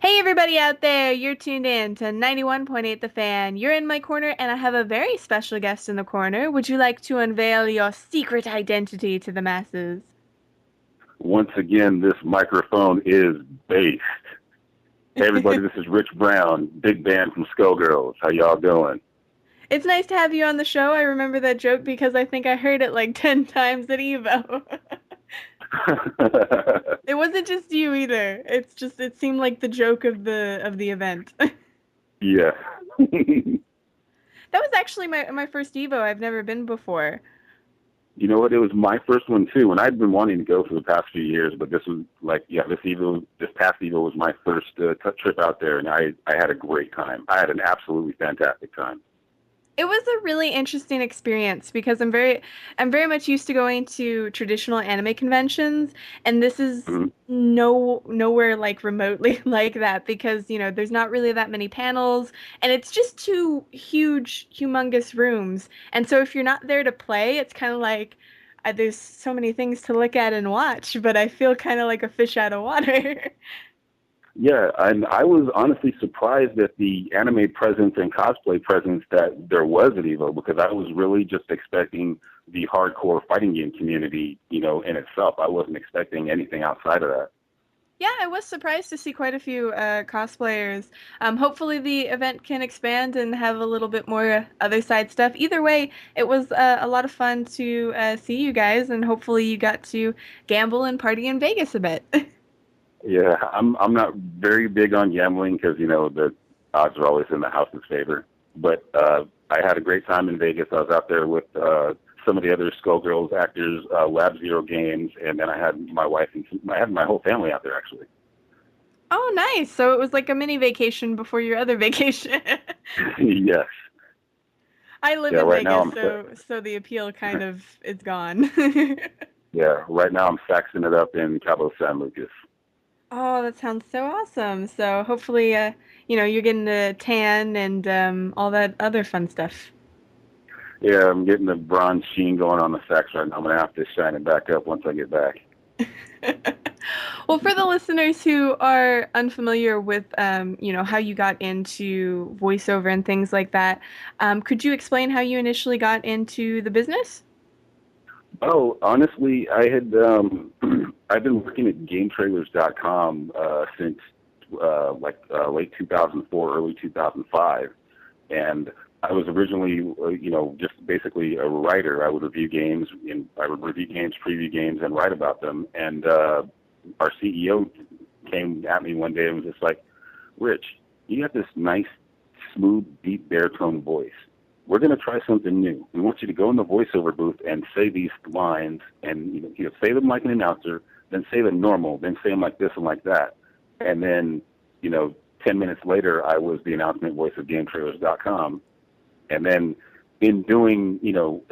Hey everybody out there, you're tuned in to 91.8 The Fan. You're in my corner and I have a very special guest in the corner. Would you like to unveil your secret identity to the masses? Once again, this microphone is based. Hey, everybody, this is Rich Brown, big band from Skullgirls. How y'all doing? It's nice to have you on the show. I remember that joke because I think I heard it like 10 times at Evo. It wasn't just you either. It seemed like the joke of the event. Yeah. That was actually my first Evo. I've never been before. You know what? It was my first one too, and I'd been wanting to go for the past few years, but this was like, yeah, this past Evo was my first trip out there, and I had a great time. I had an absolutely fantastic time. It was a really interesting experience because I'm very much used to going to traditional anime conventions, and this is Mhm. nowhere like remotely like that because, there's not really that many panels and it's just two huge, humongous rooms. And so if you're not there to play, it's kind of like there's so many things to look at and watch, but I feel kind of like a fish out of water. Yeah, and I was honestly surprised at the anime presence and cosplay presence that there was at Evo because I was really just expecting the hardcore fighting game community, in itself. I wasn't expecting anything outside of that. Yeah, I was surprised to see quite a few cosplayers. Hopefully, the event can expand and have a little bit more other side stuff. Either way, it was a lot of fun to see you guys, and hopefully, you got to gamble and party in Vegas a bit. Yeah, I'm not very big on gambling because the odds are always in the house's favor. But I had a great time in Vegas. I was out there with some of the other Skullgirls actors, Lab Zero Games, and then I had my wife and I had my whole family out there actually. Oh, nice. So it was like a mini vacation before your other vacation. Yes. I live Yeah. in Right now Vegas, I'm so the appeal kind of is gone. yeah. Right now I'm saxing it up in Cabo San Lucas. Oh, that sounds so awesome. So hopefully, you're getting a tan and all that other fun stuff. Yeah, I'm getting the bronze sheen going on the sax right now. I'm gonna have to shine it back up once I get back. Well, for the listeners who are unfamiliar with, how you got into voiceover and things like that, could you explain how you initially got into the business? Oh, honestly, I had I've been working at GameTrailers.com since late 2004, early 2005, and I was originally just basically a writer. I would review games, preview games, and write about them. And our CEO came at me one day and was just like, "Rich, you got this nice, smooth, deep baritone voice. We're going to try something new. We want you to go in the voiceover booth and say these lines, and say them like an announcer, then say them normal, then say them like this and like that." And then, you know, 10 minutes later, I was the announcement voice of GameTrailers.com. And then, in doing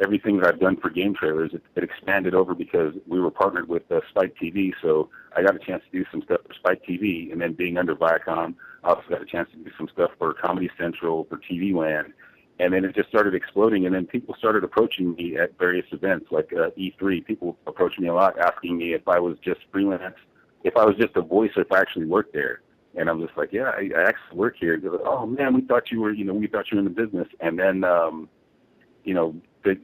everything that I've done for Game Trailers, it expanded over because we were partnered with Spike TV. So I got a chance to do some stuff for Spike TV, and then being under Viacom, I also got a chance to do some stuff for Comedy Central, for TV Land, and then it just started exploding. And then people started approaching me at various events like E3. People approached me a lot, asking me if I was just freelance, if I was just a voice, or if I actually worked there. And I'm just like, yeah, I actually work here. They're like, oh man, we thought you were, we thought you were in the business. And then,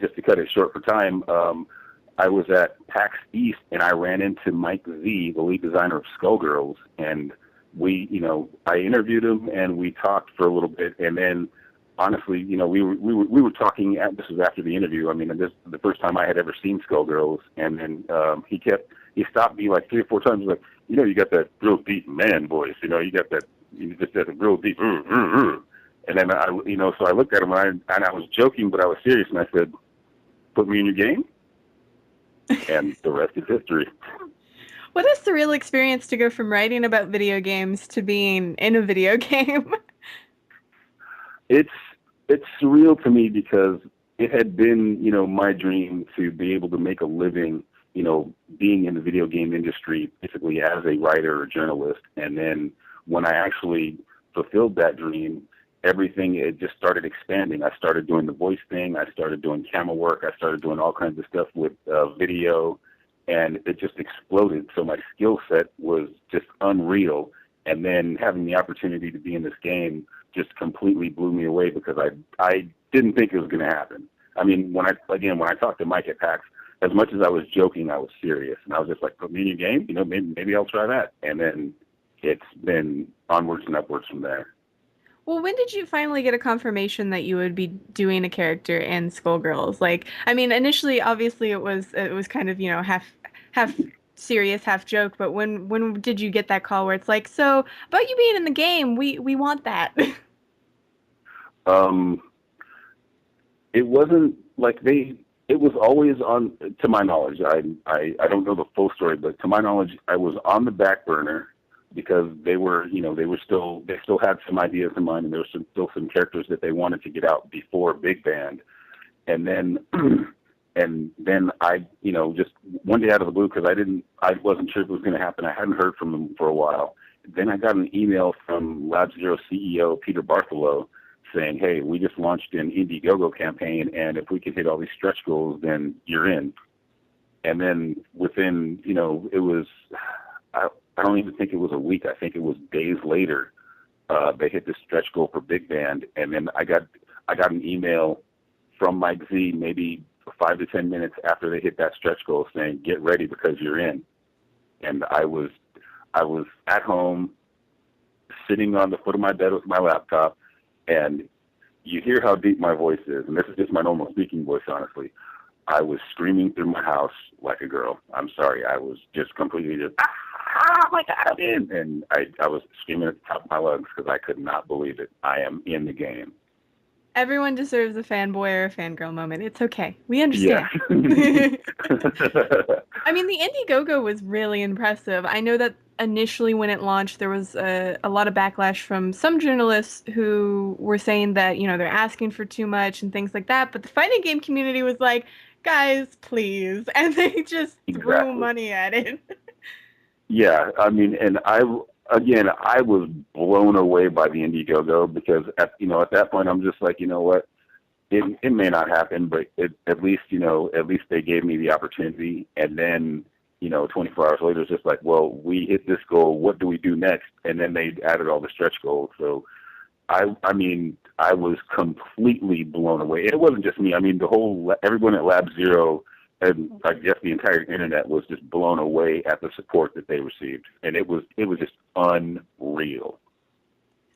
just to cut it short for time, I was at PAX East and I ran into Mike Z, the lead designer of Skullgirls, and I interviewed him and we talked for a little bit, and then honestly, we were talking. This was after the interview. I mean, this is the first time I had ever seen Skullgirls, and then he stopped me like 3 or 4 times, like, you got that real deep man voice. You got that, you just got a real deep. And then so I looked at him and I was joking, but I was serious, and I said, "Put me in your game," and the rest is history. What a surreal experience to go from writing about video games to being in a video game. It's it's surreal to me because it had been, my dream to be able to make a living, being in the video game industry, basically as a writer or journalist. And then when I actually fulfilled that dream, everything, it just started expanding. I started doing the voice thing. I started doing camera work. I started doing all kinds of stuff with video, and it just exploded. So my skill set was just unreal. And then having the opportunity to be in this game just completely blew me away because I didn't think it was going to happen. I mean, when I talked to Mike at PAX, as much as I was joking, I was serious, and I was just like, "Put me in your game, maybe I'll try that." And then it's been onwards and upwards from there. Well, when did you finally get a confirmation that you would be doing a character in Skullgirls? Like, I mean, initially, obviously, it was kind of, half serious, half joke. But when did you get that call where it's like, so about you being in the game, we want that. Um, it wasn't like it was always on, to my knowledge. I don't know the full story, but to my knowledge, I was on the back burner because they still had some ideas in mind, and there were still some characters that they wanted to get out before Big Band. And then and then I, just one day out of the blue, because I wasn't sure if it was going to happen. I hadn't heard from them for a while. Then I got an email from Lab Zero CEO Peter Bartholow saying, "Hey, we just launched an Indiegogo campaign, and if we can hit all these stretch goals, then you're in." And then within, it was, I don't even think it was a week. I think it was days later. They hit the stretch goal for Big Band, and then I got an email from Mike Z maybe 5 to 10 minutes after they hit that stretch goal saying, "Get ready because you're in." And I was at home, sitting on the foot of my bed with my laptop, and you hear how deep my voice is, and this is just my normal speaking voice, honestly. I was screaming through my house like a girl. I'm sorry. I was just completely just, oh my God, I'm in. And I was screaming at the top of my lungs because I could not believe it. I am in the game. Everyone deserves a fanboy or a fangirl moment. It's okay. We Yes. understand. I mean, the Indiegogo was really impressive. I know that initially when it launched, there was a lot of backlash from some journalists who were saying that, they're asking for too much and things like that. But the fighting game community was like, guys, please. And they just threw Exactly. money at it. Yeah, I mean, and I was blown away by the Indiegogo because at that point I'm just like, you know what, it may not happen, but at least they gave me the opportunity. And then 24 hours later, it's just like, well, we hit this goal. What do we do next? And then they added all the stretch goals. So I mean, I was completely blown away. It wasn't just me. I mean, everyone at Lab Zero, and I guess the entire internet was just blown away at the support that they received, and it was just unreal.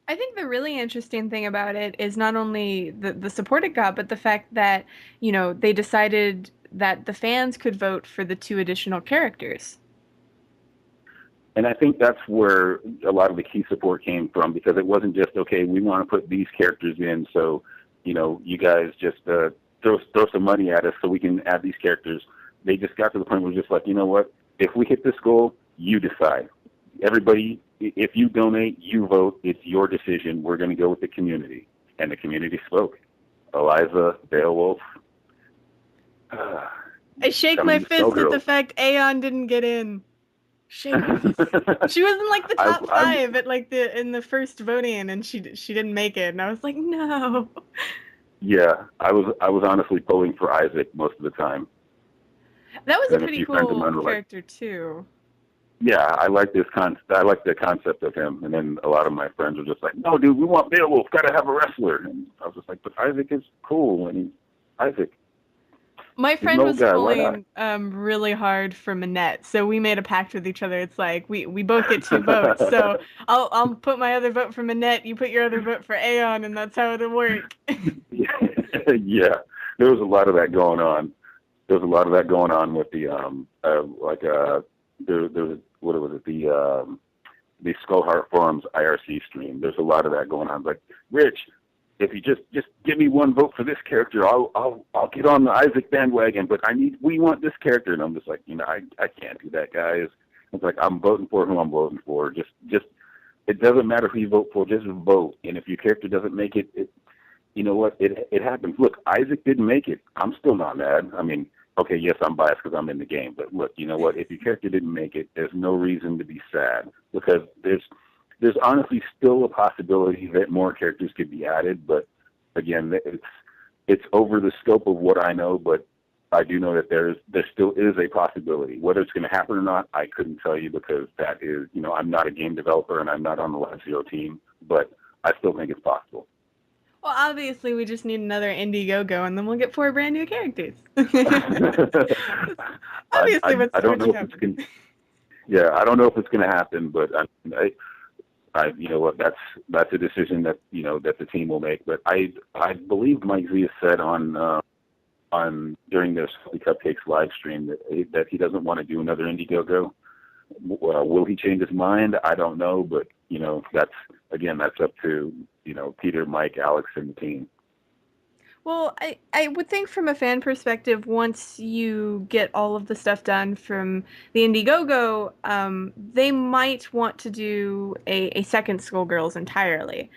I think the really interesting thing about it is not only the support it got, but the fact that, they decided that the fans could vote for the two additional characters. And I think that's where a lot of the key support came from, because it wasn't just, okay, we want to put these characters in, so you guys just throw some money at us so we can add these characters. They just got to the point where just like, you know what, if we hit this goal, you decide. Everybody, if you donate, you vote. It's your decision. We're going to go with the community. And the community spoke. Eliza, Beowulf. I shake I my mean, fist at the fact Aeon didn't get in. Shake my fist. She was in like the top five at like in the first voting, and she didn't make it, and I was like, no. Yeah, I was honestly pulling for Isaac most of the time. That was a And a pretty few friends of cool mine were like, character too. yeah, I like the concept of him. And then a lot of my friends were just like, no, dude, we want Beowulf. Got to have a wrestler. And I was just like, but Isaac is cool. And Isaac. My He's an friend old was guy. Why not? pulling really hard for Minette, so we made a pact with each other. It's like we both get two votes. So I'll put my other vote for Minette, you put your other vote for Aeon, and that's how it'll work. Yeah, there was a lot of that going on. There was a lot of that going on with the there was, what was it, the Skullheart Forums IRC stream. There's a lot of that going on. Like, Rich, if you just give me one vote for this character, I'll get on the Isaac bandwagon. But we want this character, and I'm just like, I can't do that, guys. It's like, I'm voting for who I'm voting for. Just it doesn't matter who you vote for, just vote. And if your character doesn't make it, you know what? It happens. Look, Isaac didn't make it. I'm still not mad. I mean, okay, yes, I'm biased because I'm in the game. But look, you know what? If your character didn't make it, there's no reason to be sad, because there's honestly still a possibility that more characters could be added. But again, it's over the scope of what I know. But I do know that there still is a possibility. Whether it's going to happen or not, I couldn't tell you because that is, I'm not a game developer and I'm not on the Live Zero team, but I still think it's possible. Well, obviously, we just need another Indiegogo, and then we'll get four brand new characters. Obviously, I what's don't going know to if it's happen. going. Yeah, I don't know if it's going to happen, but you know what, that's a decision that that the team will make. But I believe Mike Zia said on during the Salty Cupcakes live stream that he doesn't want to do another Indiegogo. Will he change his mind? I don't know, but that's up to Peter, Mike, Alex, and the team. Well, I would think from a fan perspective, once you get all of the stuff done from the Indiegogo, they might want to do a second Skullgirls entirely.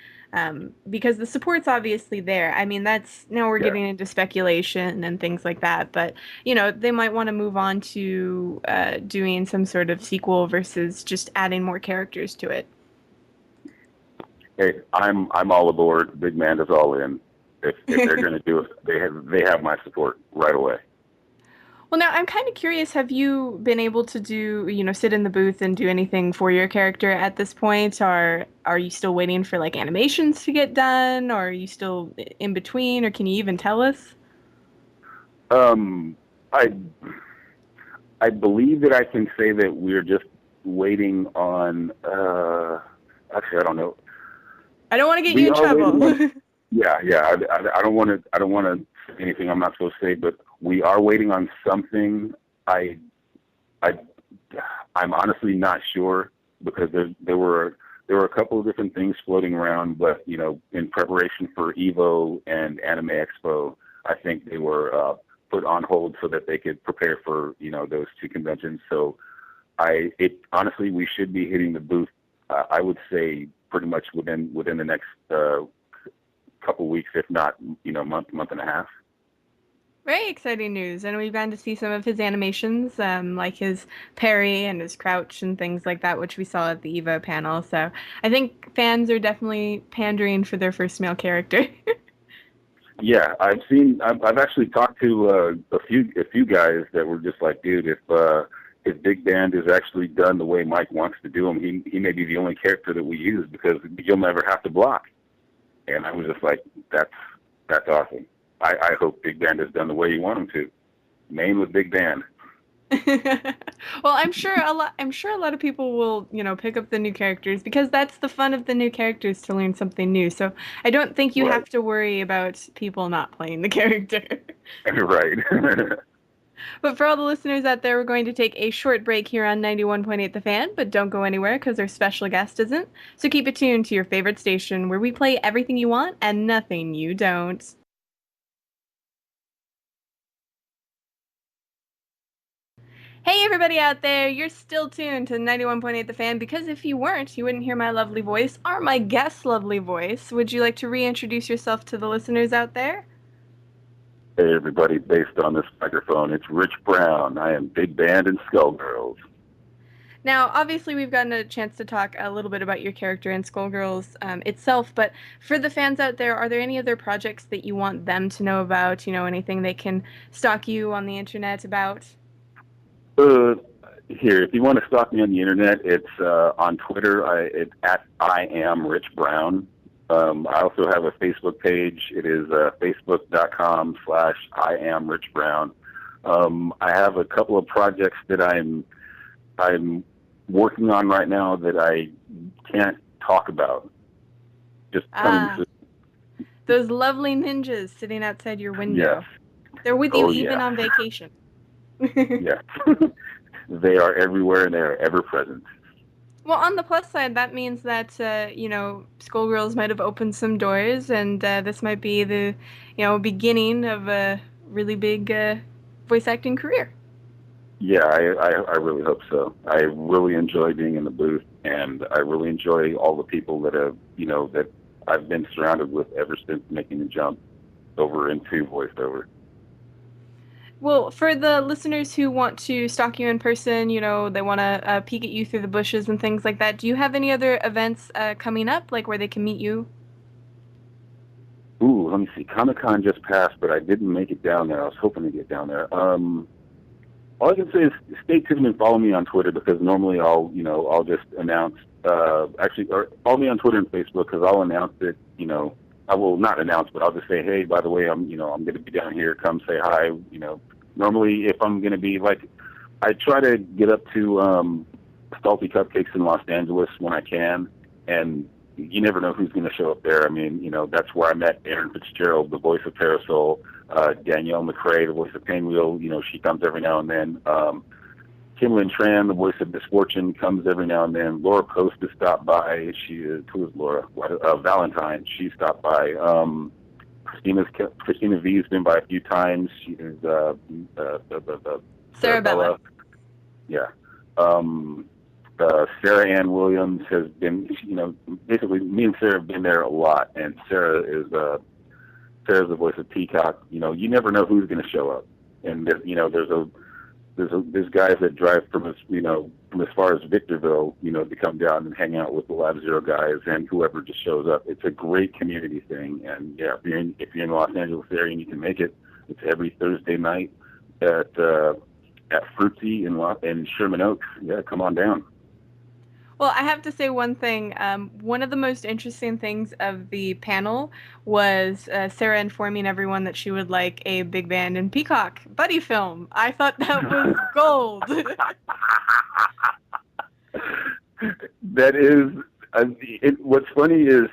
Because the support's obviously there. I mean, that's now we're Yeah. getting into speculation and things like that, but they might want to move on to doing some sort of sequel versus just adding more characters to it. Hey, I'm all aboard. Big Man is all in. If they're going to do it, they have my support right away. Well, now I'm kind of curious, have you been able to do, sit in the booth and do anything for your character at this point? Or are you still waiting for like animations to get done? Or are you still in between? Or can you even tell us? Um, I I believe that I can say that we're just waiting on. Actually, I don't know. I don't want to get you We in are waiting on. trouble. Yeah, yeah. I don't want to. I don't want to say anything I'm not supposed to say, but we are waiting on something. I, I, I'm honestly not sure because there were a couple of different things floating around, but in preparation for Evo and Anime Expo, I think they were put on hold so that they could prepare for those two conventions. So honestly, we should be hitting the booth. I would say pretty much within the next couple weeks, if not month and a half. Very exciting news. And we've gotten to see some of his animations, like his parry and his crouch and things like that, which we saw at the Evo panel. So I think fans are definitely pandering for their first male character. Yeah, I've actually talked to a few guys that were just like, dude, if Big Band is actually done the way Mike wants to do them, he may be the only character that we use because you'll never have to block. And I was just like, that's awesome. I hope Big Band is done the way you want him to. Main with Big Band. Well, I'm sure a lot of people will, pick up the new characters because that's the fun of the new characters to learn something new. So I don't think you Right. have to worry about people not playing the character. Right. But for all the listeners out there, we're going to take a short break here on 91.8 The Fan, but don't go anywhere because our special guest isn't. So keep it tuned to your favorite station where we play everything you want and nothing you don't. Hey, everybody out there, you're still tuned to 91.8 The Fan because if you weren't, you wouldn't hear my lovely voice or my guest's lovely voice. Would you like to reintroduce yourself to the listeners out there? Hey, everybody, based on this microphone, it's Rich Brown. I am Big Band and Skullgirls. Now, obviously, we've gotten a chance to talk a little bit about your character in Skullgirls itself, but for the fans out there, are there any other projects that you want them to know about? Anything they can stalk you on the internet about? Uh, Here, if you want to stalk me on the internet, it's on Twitter. It's at I am Rich Brown. I also have a Facebook page. It is facebook.com/I am Rich Brown. I have a couple of projects that I'm working on right now that I can't talk about. Just coming Ah, soon. those lovely ninjas sitting outside your Yes. window. They're with you Oh even yeah. on vacation. Yes. They are everywhere and they are ever present. Well, on the plus side, that means that, Skullgirls might have opened some doors, and this might be the, beginning of a really big voice acting career. Yeah, I really hope so. I really enjoy being in the booth, and I really enjoy all the people that I've been surrounded with ever since making the jump over into voiceover. Well, for the listeners who want to stalk you in person, they want to peek at you through the bushes and things like that, do you have any other events coming up, like where they can meet you? Ooh, let me see. Comic-Con just passed, but I didn't make it down there. I was hoping to get down there. All I can say is stay tuned and follow me on Twitter because normally I'll just announce, or follow me on Twitter and Facebook because I'll announce it, I will not announce, but I'll just say, hey, by the way, I'm going to be down here. Come say hi. Normally if I'm going to be I try to get up to, Salty Cupcakes in Los Angeles when I can, and you never know who's going to show up there. I mean, that's where I met Aaron Fitzgerald, the voice of Parasol, Danielle McCrae, the voice of Pinwheel. She comes every now and then. Kimlin Tran, the voice of Misfortune, comes every now and then. Laura Post has stopped by. Who is Laura? Valentine. She stopped by. Christina V has been by a few times. She is Sarabella. Yeah. Sarah Ann Williams has been, basically me and Sarah have been there a lot, and Sarah's the voice of Peacock. You never know who's going to show up, and there's guys that drive from as far as Victorville, to come down and hang out with the Lab Zero guys and whoever just shows up. It's a great community thing, and yeah, if you're in the Los Angeles area and you can make it, it's every Thursday night at Fruitsy in Sherman Oaks. Yeah, come on down. Well, I have to say one thing. One of the most interesting things of the panel was Sarah informing everyone that she would like a big band and Peacock buddy film. I thought that was gold. That is, what's funny is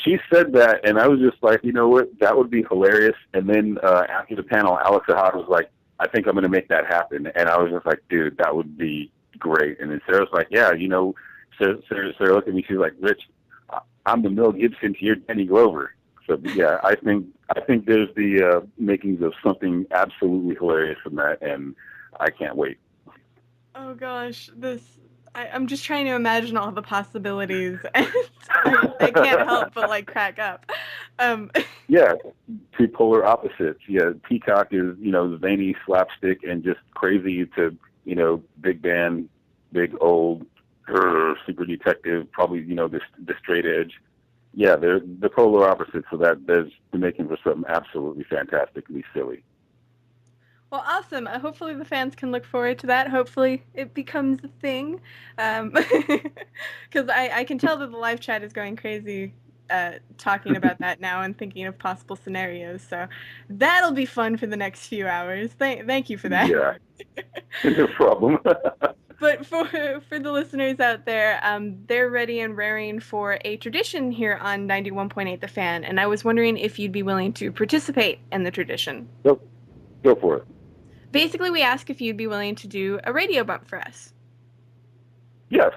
she said that, and I was just like, you know what, that would be hilarious. And then after the panel, Alex Ahad was like, I think I'm going to make that happen. And I was just like, dude, that would be great. And then Sarah's like, yeah, Sarah looked at me. She's like, Rich, I'm the Mel Gibson to your Danny Glover. So yeah, I think there's the makings of something absolutely hilarious from that, and I can't wait. Oh gosh, I'm just trying to imagine all the possibilities, and I can't help but crack up. Yeah, two polar opposites. Yeah, Peacock is zany, slapstick, and just crazy to big band, big old. Super detective, probably the straight edge. Yeah, they're the polar opposites. So that there's the making for something absolutely fantastically silly. Well, awesome. Hopefully the fans can look forward to that. Hopefully it becomes a thing, because I can tell that the live chat is going crazy talking about that now and thinking of possible scenarios. So that'll be fun for the next few hours. Thank you for that. Yeah, no problem. But for the listeners out there, they're ready and raring for a tradition here on 91.8 The Fan, and I was wondering if you'd be willing to participate in the tradition. Go for it. Basically, we ask if you'd be willing to do a radio bump for us. Yes.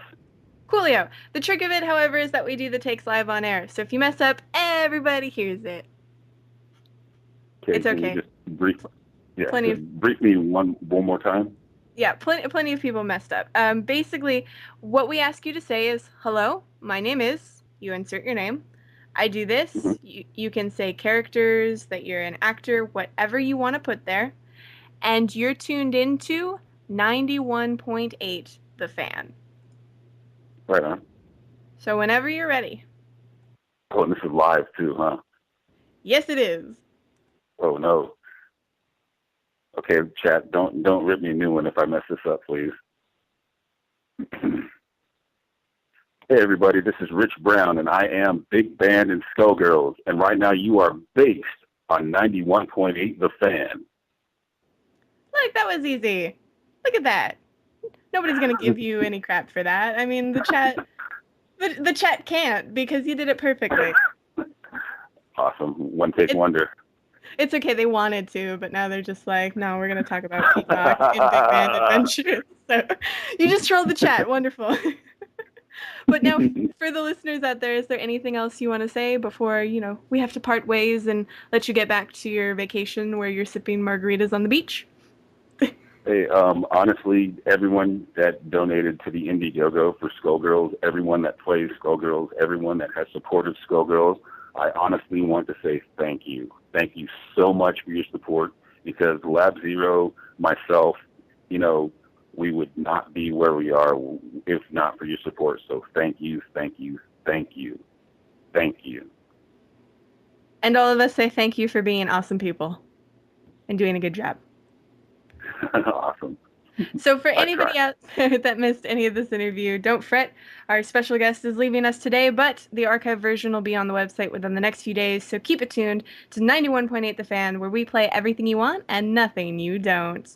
Coolio. The trick of it, however, is that we do the takes live on air, so if you mess up, everybody hears it. Okay, it's okay. Brief me one more time. Yeah, plenty of people messed up. Basically, what we ask you to say is, hello, my name is, you insert your name. I do this. Mm-hmm. You can say characters, that you're an actor, whatever you want to put there. And you're tuned into 91.8 The Fan. Right on. So whenever you're ready. Oh, and this is live too, huh? Yes, it is. Oh, no. Okay, chat, don't rip me a new one if I mess this up, please. Hey, everybody, this is Rich Brown, and I am Big Band and Skullgirls, and right now you are based on 91.8 The Fan. Look, that was easy. Look at that. Nobody's going to give you any crap for that. I mean, the chat can't, because you did it perfectly. Awesome. One take wonder. It's okay, they wanted to, but now they're just like, no, we're going to talk about Peacock and Big Band Adventures. So you just trolled the chat. Wonderful. But now, for the listeners out there, is there anything else you want to say before, we have to part ways and let you get back to your vacation where you're sipping margaritas on the beach? Hey, honestly, everyone that donated to the Indiegogo for Skullgirls, everyone that plays Skullgirls, everyone that has supported Skullgirls, I honestly want to say thank you. Thank you so much for your support, because Lab Zero, myself, we would not be where we are if not for your support. So thank you, thank you, thank you, thank you. And all of us say thank you for being awesome people and doing a good job. Awesome. So for I try. anybody else that missed any of this interview, don't fret. Our special guest is leaving us today, but the archive version will be on the website within the next few days. So keep it tuned to 91.8 The Fan, where we play everything you want and nothing you don't.